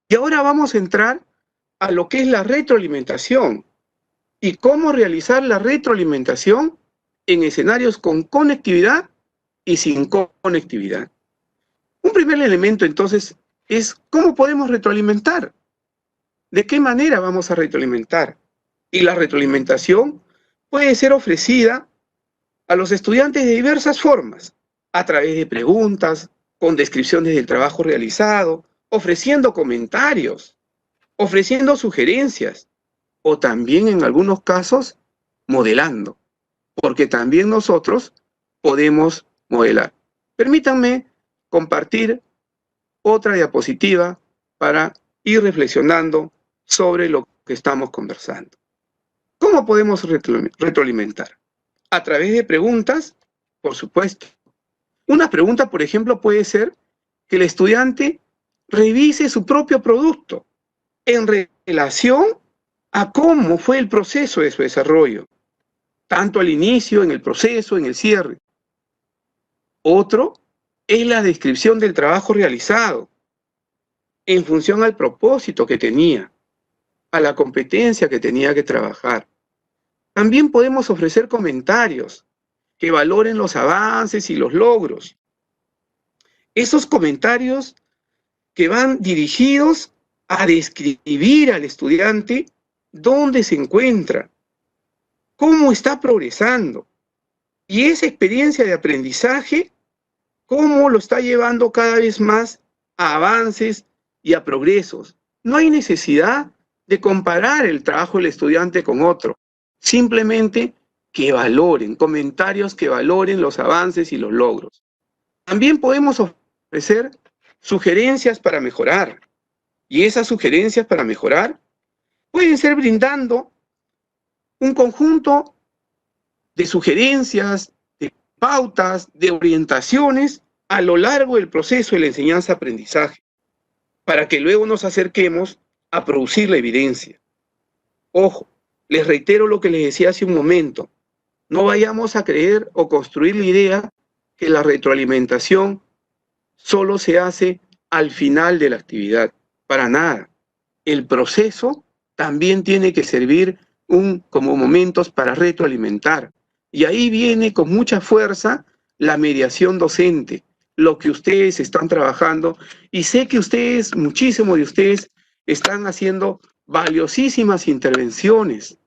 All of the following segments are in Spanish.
Y ahora vamos a entrar a lo que es la retroalimentación y cómo realizar la retroalimentación en escenarios con conectividad y sin conectividad. Un primer elemento entonces es cómo podemos retroalimentar, de qué manera vamos a retroalimentar. Y la retroalimentación puede ser ofrecida a los estudiantes de diversas formas, a través de preguntas, con descripciones del trabajo realizado, ofreciendo comentarios, ofreciendo sugerencias, o también en algunos casos modelando, porque también nosotros podemos modelar. Permítanme compartir otra diapositiva para ir reflexionando sobre lo que estamos conversando. ¿Cómo podemos retroalimentar? A través de preguntas, por supuesto. Una pregunta, por ejemplo, puede ser que el estudiante revise su propio producto en relación a cómo fue el proceso de su desarrollo, tanto al inicio, en el proceso, en el cierre. Otro es la descripción del trabajo realizado en función al propósito que tenía, a la competencia que tenía que trabajar. También podemos ofrecer comentarios que valoren los avances y los logros. Esos comentarios que van dirigidos a describir al estudiante dónde se encuentra, cómo está progresando, y esa experiencia de aprendizaje, cómo lo está llevando cada vez más a avances y a progresos. No hay necesidad de comparar el trabajo del estudiante con otro, simplemente que valoren, comentarios que valoren los avances y los logros. También podemos ofrecer sugerencias para mejorar, y esas sugerencias para mejorar pueden ser brindando un conjunto de sugerencias, de pautas, de orientaciones a lo largo del proceso de la enseñanza-aprendizaje, para que luego nos acerquemos a producir la evidencia. Ojo, les reitero lo que les decía hace un momento, no vayamos a creer o construir la idea que la retroalimentación solo se hace al final de la actividad, para nada. El proceso también tiene que servir como momentos para retroalimentar. Y ahí viene con mucha fuerza la mediación docente, lo que ustedes están trabajando. Y sé que ustedes, muchísimos de ustedes, están haciendo valiosísimas intervenciones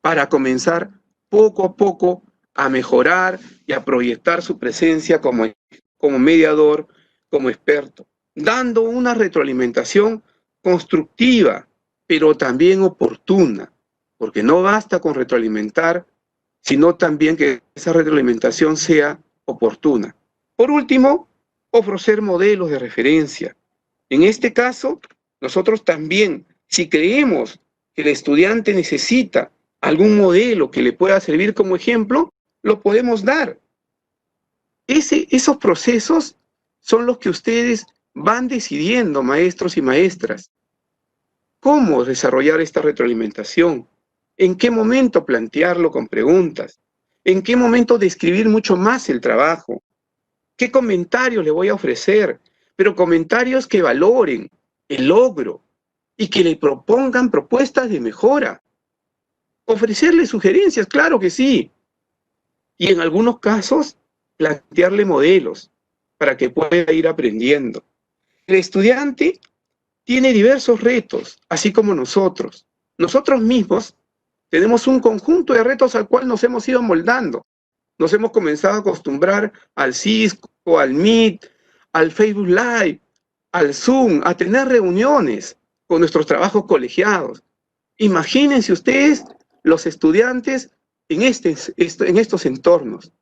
para comenzar poco a poco a mejorar y a proyectar su presencia como mediador, como experto, dando una retroalimentación constructiva, pero también oportuna, porque no basta con retroalimentar, sino también que esa retroalimentación sea oportuna. Por último, ofrecer modelos de referencia. En este caso, nosotros también, si creemos que el estudiante necesita algún modelo que le pueda servir como ejemplo, lo podemos dar. Esos procesos son los que ustedes van decidiendo, maestros y maestras. ¿Cómo desarrollar esta retroalimentación? ¿En qué momento plantearlo con preguntas? ¿En qué momento describir mucho más el trabajo? ¿Qué comentarios le voy a ofrecer? Pero comentarios que valoren el logro y que le propongan propuestas de mejora. Ofrecerle sugerencias, claro que sí. Y en algunos casos, plantearle modelos para que pueda ir aprendiendo. El estudiante tiene diversos retos, así como nosotros. Nosotros mismos tenemos un conjunto de retos al cual nos hemos ido moldando. Nos hemos comenzado a acostumbrar al Cisco, al Meet, al Facebook Live, al Zoom, a tener reuniones con nuestros trabajos colegiados. Imagínense ustedes los estudiantes en estos entornos.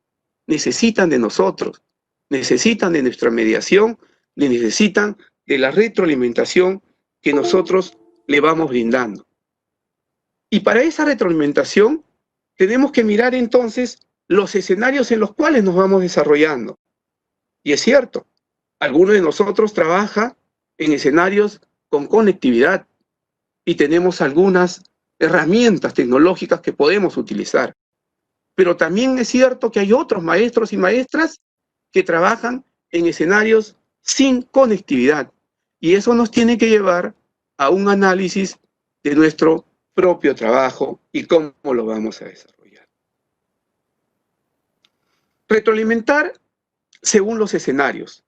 Necesitan de nosotros, necesitan de nuestra mediación, necesitan de la retroalimentación que nosotros le vamos brindando. Y para esa retroalimentación tenemos que mirar entonces los escenarios en los cuales nos vamos desarrollando. Y es cierto, algunos de nosotros trabaja en escenarios con conectividad y tenemos algunas herramientas tecnológicas que podemos utilizar. Pero también es cierto que hay otros maestros y maestras que trabajan en escenarios sin conectividad. Y eso nos tiene que llevar a un análisis de nuestro propio trabajo y cómo lo vamos a desarrollar. Retroalimentar según los escenarios.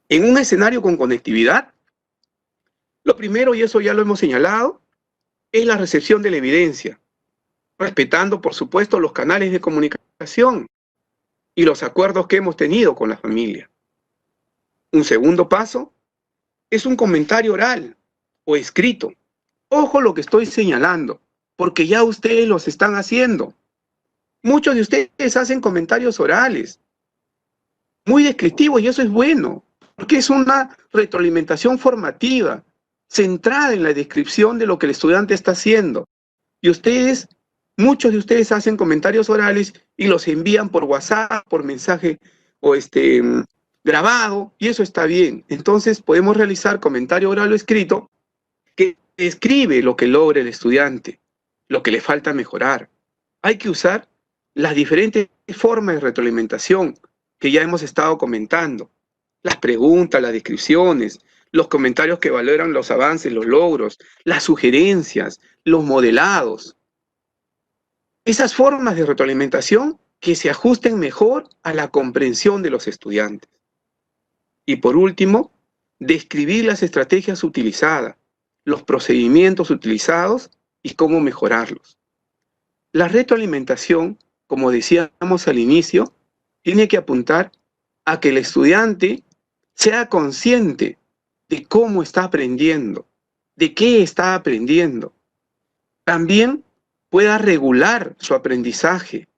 En un escenario con conectividad, lo primero, y eso ya lo hemos señalado, es la recepción de la evidencia, respetando, por supuesto, los canales de comunicación y los acuerdos que hemos tenido con la familia. Un segundo paso es un comentario oral o escrito. Ojo lo que estoy señalando, porque ya ustedes los están haciendo. Muchos de ustedes hacen comentarios orales, muy descriptivos, y eso es bueno, porque es una retroalimentación formativa, centrada en la descripción de lo que el estudiante está haciendo. Y ustedes, muchos de ustedes hacen comentarios orales y los envían por WhatsApp, por mensaje o grabado, y eso está bien. Entonces podemos realizar comentario oral o escrito que describe lo que logra el estudiante, lo que le falta mejorar. Hay que usar las diferentes formas de retroalimentación que ya hemos estado comentando. Las preguntas, las descripciones, los comentarios que valoran los avances, los logros, las sugerencias, los modelados. Esas formas de retroalimentación que se ajusten mejor a la comprensión de los estudiantes. Y por último, describir las estrategias utilizadas, los procedimientos utilizados y cómo mejorarlos. La retroalimentación, como decíamos al inicio, tiene que apuntar a que el estudiante sea consciente de cómo está aprendiendo, de qué está aprendiendo. También pueda regular su aprendizaje,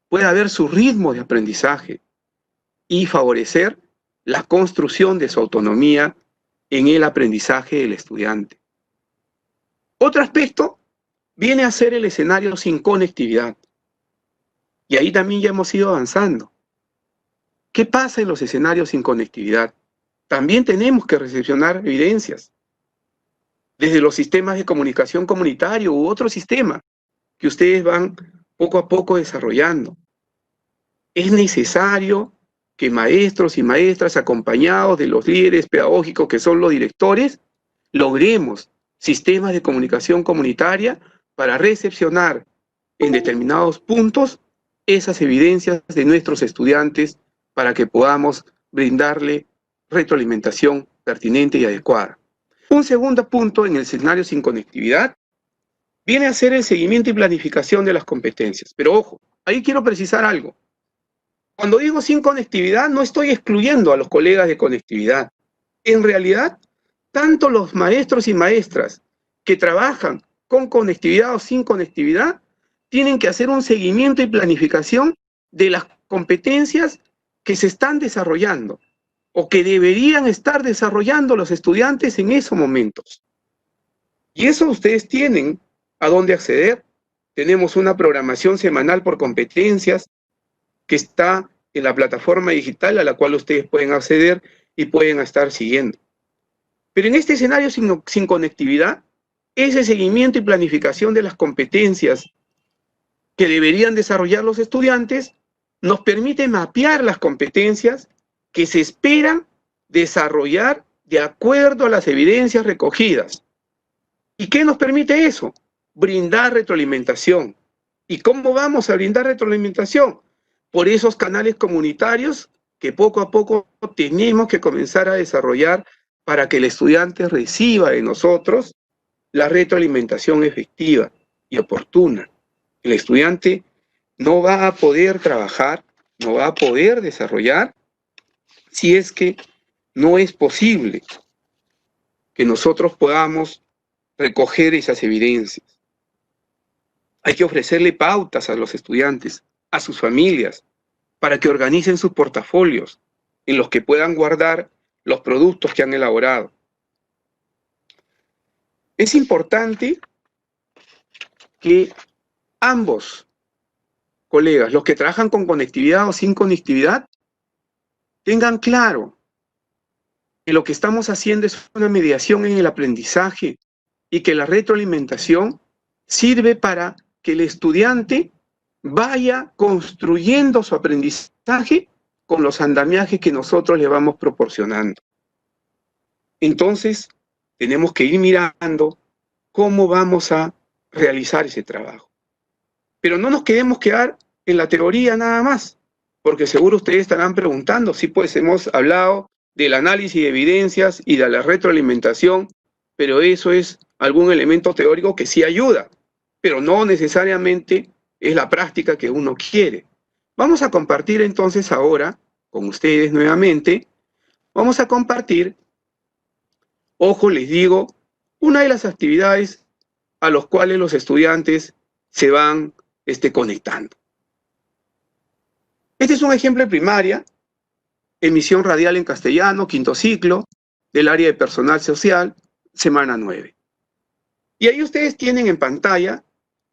pueda ver su ritmo de aprendizaje y favorecer la construcción de su autonomía en el aprendizaje del estudiante. Otro aspecto viene a ser el escenario sin conectividad. Y ahí también ya hemos ido avanzando. ¿Qué pasa en los escenarios sin conectividad? También tenemos que recepcionar evidencias desde los sistemas de comunicación comunitario u otro sistema que ustedes van poco a poco desarrollando. Es necesario que maestros y maestras, acompañados de los líderes pedagógicos que son los directores, logremos sistemas de comunicación comunitaria para recepcionar en determinados puntos esas evidencias de nuestros estudiantes para que podamos brindarle retroalimentación pertinente y adecuada. Un segundo punto en el escenario sin conectividad viene a ser el seguimiento y planificación de las competencias. Pero ojo, ahí quiero precisar algo. Cuando digo sin conectividad, no estoy excluyendo a los colegas de conectividad. En realidad, tanto los maestros y maestras que trabajan con conectividad o sin conectividad, tienen que hacer un seguimiento y planificación de las competencias que se están desarrollando o que deberían estar desarrollando los estudiantes en esos momentos. Y eso ustedes tienen a dónde acceder. Tenemos una programación semanal por competencias que está en la plataforma digital a la cual ustedes pueden acceder y pueden estar siguiendo. Pero en este escenario sin conectividad, ese seguimiento y planificación de las competencias que deberían desarrollar los estudiantes nos permite mapear las competencias que se esperan desarrollar de acuerdo a las evidencias recogidas. ¿Y qué nos permite eso? Brindar retroalimentación. ¿Y cómo vamos a brindar retroalimentación? Por esos canales comunitarios que poco a poco tenemos que comenzar a desarrollar para que el estudiante reciba de nosotros la retroalimentación efectiva y oportuna. El estudiante no va a poder trabajar, no va a poder desarrollar si es que no es posible que nosotros podamos recoger esas evidencias. Hay que ofrecerle pautas a los estudiantes, a sus familias, para que organicen sus portafolios en los que puedan guardar los productos que han elaborado. Es importante que ambos colegas, los que trabajan con conectividad o sin conectividad, tengan claro que lo que estamos haciendo es una mediación en el aprendizaje y que la retroalimentación sirve para que el estudiante vaya construyendo su aprendizaje con los andamiajes que nosotros le vamos proporcionando. Entonces, tenemos que ir mirando cómo vamos a realizar ese trabajo. Pero no nos quedemos quedar en la teoría nada más, porque seguro ustedes estarán preguntando, sí, pues hemos hablado del análisis de evidencias y de la retroalimentación, pero eso es algún elemento teórico que sí ayuda, pero no necesariamente es la práctica que uno quiere. Vamos a compartir entonces ahora con ustedes nuevamente, vamos a compartir, ojo, les digo, una de las actividades a las cuales los estudiantes se van conectando. Este es un ejemplo de primaria, emisión radial en castellano, quinto ciclo, del área de personal social, semana 9. Y ahí ustedes tienen en pantalla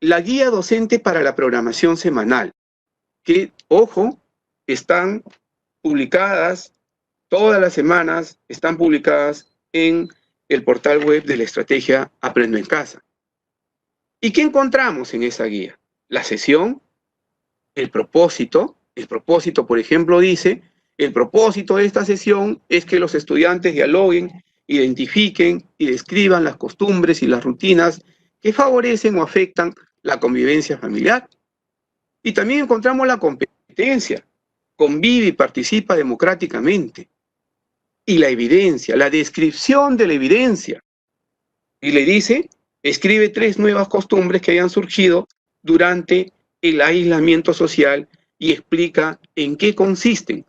la guía docente para la programación semanal, que, ojo, están publicadas, todas las semanas están publicadas en el portal web de la estrategia Aprendo en Casa. ¿Y qué encontramos en esa guía? La sesión, el propósito, por ejemplo, dice, el propósito de esta sesión es que los estudiantes dialoguen, identifiquen y describan las costumbres y las rutinas que favorecen o afectan la convivencia familiar. Y también encontramos la competencia, convive y participa democráticamente. Y la evidencia, la descripción de la evidencia. Y le dice, escribe 3 nuevas costumbres que hayan surgido durante el aislamiento social y explica en qué consisten,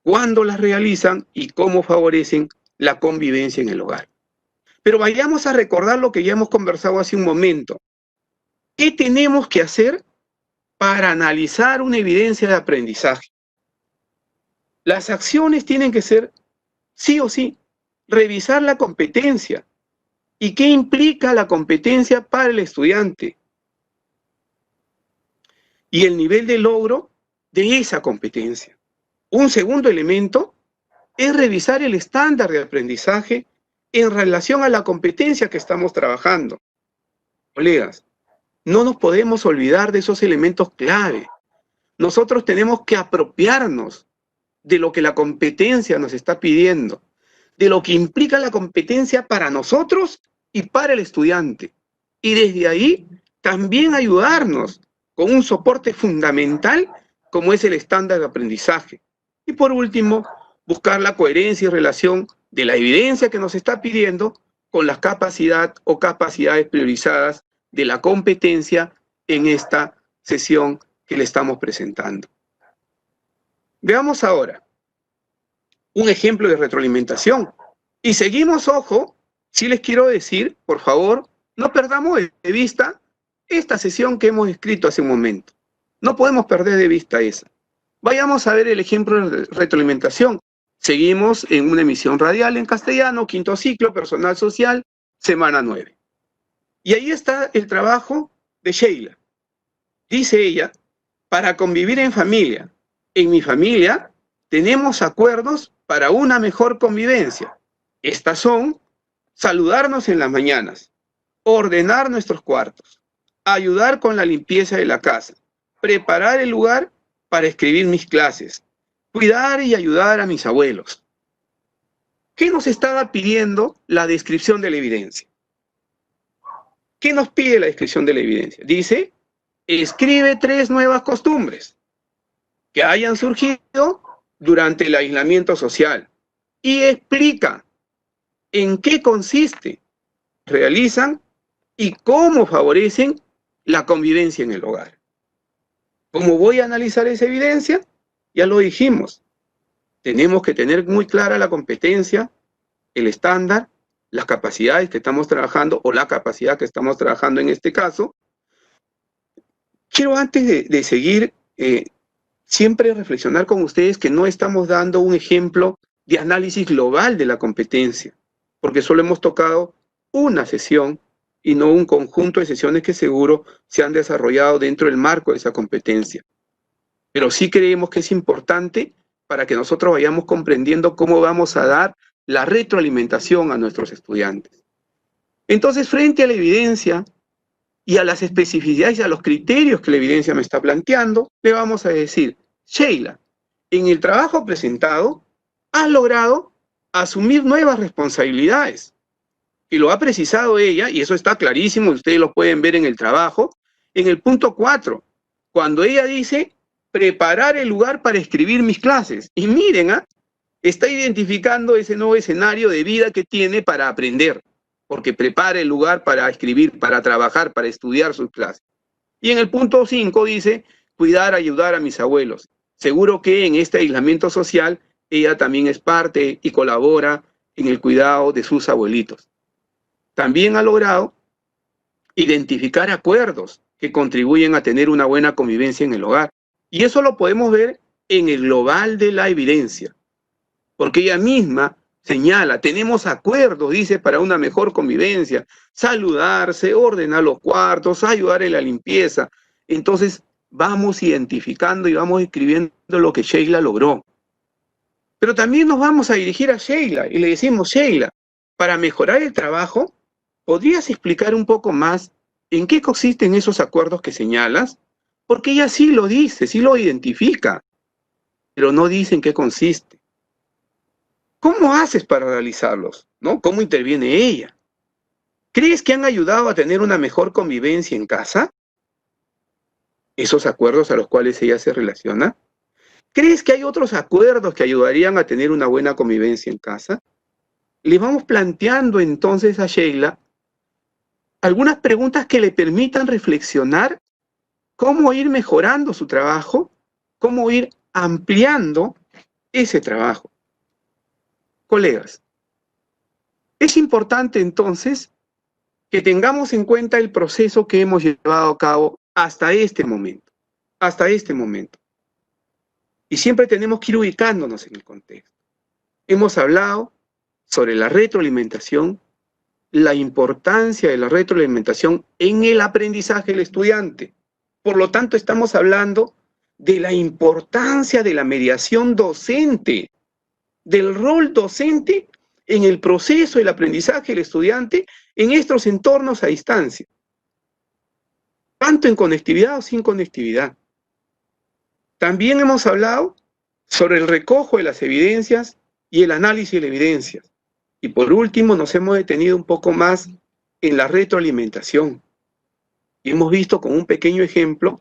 cuándo las realizan y cómo favorecen la convivencia en el hogar. Pero vayamos a recordar lo que ya hemos conversado hace un momento. ¿Qué tenemos que hacer para analizar una evidencia de aprendizaje? Las acciones tienen que ser, sí o sí, revisar la competencia. ¿Y qué implica la competencia para el estudiante? Y el nivel de logro de esa competencia. Un segundo elemento es revisar el estándar de aprendizaje en relación a la competencia que estamos trabajando. Colegas, no nos podemos olvidar de esos elementos clave. Nosotros tenemos que apropiarnos de lo que la competencia nos está pidiendo, de lo que implica la competencia para nosotros y para el estudiante. Y desde ahí también ayudarnos con un soporte fundamental como es el estándar de aprendizaje. Y por último, buscar la coherencia y relación de la evidencia que nos está pidiendo con la capacidad o capacidades priorizadas de la competencia en esta sesión que le estamos presentando. Veamos ahora un ejemplo de retroalimentación. Y seguimos, ojo, si les quiero decir, por favor, no perdamos de vista esta sesión que hemos escrito hace un momento. No podemos perder de vista esa. Vayamos a ver el ejemplo de retroalimentación. Seguimos en una emisión radial en castellano, quinto ciclo, personal social, semana 9. Y ahí está el trabajo de Sheila. Dice ella, para convivir en familia. En mi familia tenemos acuerdos para una mejor convivencia. Estas son saludarnos en las mañanas, ordenar nuestros cuartos, ayudar con la limpieza de la casa, preparar el lugar para escribir mis clases, cuidar y ayudar a mis abuelos. ¿Qué nos estaba pidiendo la descripción de la evidencia? ¿Qué nos pide la descripción de la evidencia? Dice, escribe 3 nuevas costumbres que hayan surgido durante el aislamiento social y explica en qué consiste, realizan y cómo favorecen la convivencia en el hogar. ¿Cómo voy a analizar esa evidencia? Ya lo dijimos. Tenemos que tener muy clara la competencia, el estándar, las capacidades que estamos trabajando o la capacidad que estamos trabajando en este caso. Quiero antes de seguir, siempre reflexionar con ustedes que no estamos dando un ejemplo de análisis global de la competencia, porque solo hemos tocado una sesión y no un conjunto de sesiones que seguro se han desarrollado dentro del marco de esa competencia. Pero sí creemos que es importante para que nosotros vayamos comprendiendo cómo vamos a dar la retroalimentación a nuestros estudiantes. Entonces, frente a la evidencia y a las especificidades y a los criterios que la evidencia me está planteando, le vamos a decir, Sheila, en el trabajo presentado has logrado asumir nuevas responsabilidades. Y lo ha precisado ella, y eso está clarísimo, ustedes lo pueden ver en el trabajo, en el punto 4, cuando ella dice, preparar el lugar para escribir mis clases. Y miren, está identificando ese nuevo escenario de vida que tiene para aprender, porque prepara el lugar para escribir, para trabajar, para estudiar sus clases. Y en el punto 5 dice, cuidar, ayudar a mis abuelos. Seguro que en este aislamiento social, ella también es parte y colabora en el cuidado de sus abuelitos. También ha logrado identificar acuerdos que contribuyen a tener una buena convivencia en el hogar. Y eso lo podemos ver en el global de la evidencia, porque ella misma señala, tenemos acuerdos, dice, para una mejor convivencia, saludarse, ordenar los cuartos, ayudar en la limpieza. Entonces, vamos identificando y vamos escribiendo lo que Sheila logró. Pero también nos vamos a dirigir a Sheila y le decimos, Sheila, para mejorar el trabajo, ¿podrías explicar un poco más en qué consisten esos acuerdos que señalas? Porque ella sí lo dice, sí lo identifica, pero no dice en qué consiste. ¿Cómo haces para realizarlos? ¿No? ¿Cómo interviene ella? ¿Crees que han ayudado a tener una mejor convivencia en casa? ¿Esos acuerdos a los cuales ella se relaciona? ¿Crees que hay otros acuerdos que ayudarían a tener una buena convivencia en casa? Le vamos planteando entonces a Sheila algunas preguntas que le permitan reflexionar cómo ir mejorando su trabajo, cómo ir ampliando ese trabajo. Colegas, es importante entonces que tengamos en cuenta el proceso que hemos llevado a cabo hasta este momento. Y siempre tenemos que ir ubicándonos en el contexto. Hemos hablado sobre la retroalimentación, la importancia de la retroalimentación en el aprendizaje del estudiante. Por lo tanto, estamos hablando de la importancia de la mediación docente, del rol docente en el proceso del aprendizaje del estudiante en estos entornos a distancia, tanto en conectividad o sin conectividad. También hemos hablado sobre el recojo de las evidencias y el análisis de las evidencias. Y por último, nos hemos detenido un poco más en la retroalimentación. Y hemos visto con un pequeño ejemplo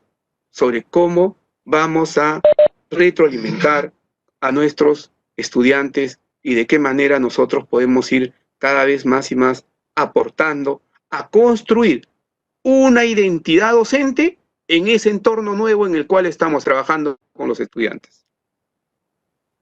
sobre cómo vamos a retroalimentar a nuestros estudiantes y de qué manera nosotros podemos ir cada vez más y más aportando a construir una identidad docente en ese entorno nuevo en el cual estamos trabajando con los estudiantes.